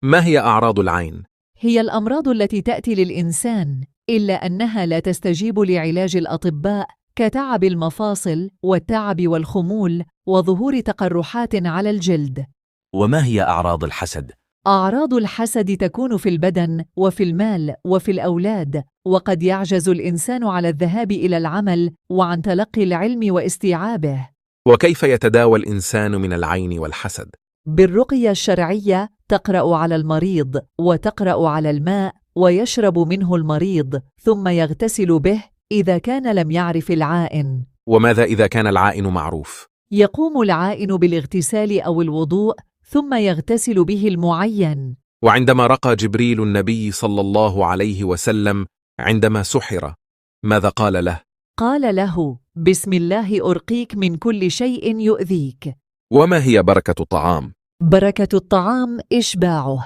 ما هي أعراض العين؟ هي الأمراض التي تأتي للإنسان، إلا أنها لا تستجيب لعلاج الأطباء، كتعب المفاصل والتعب والخمول وظهور تقرحات على الجلد. وما هي أعراض الحسد؟ أعراض الحسد تكون في البدن وفي المال وفي الأولاد، وقد يعجز الإنسان على الذهاب إلى العمل وعن تلقي العلم واستيعابه. وكيف يتداوى الإنسان من العين والحسد؟ بالرقية الشرعية تقرأ على المريض وتقرأ على الماء ويشرب منه المريض ثم يغتسل به إذا كان لم يعرف العائن. وماذا إذا كان العائن معروف؟ يقوم العائن بالاغتسال أو الوضوء ثم يغتسل به المعين. وعندما رقى جبريل النبي صلى الله عليه وسلم عندما سحر، ماذا قال له؟ قال له: بسم الله أرقيك من كل شيء يؤذيك. وما هي بركة الطعام؟ بركة الطعام إشباعه.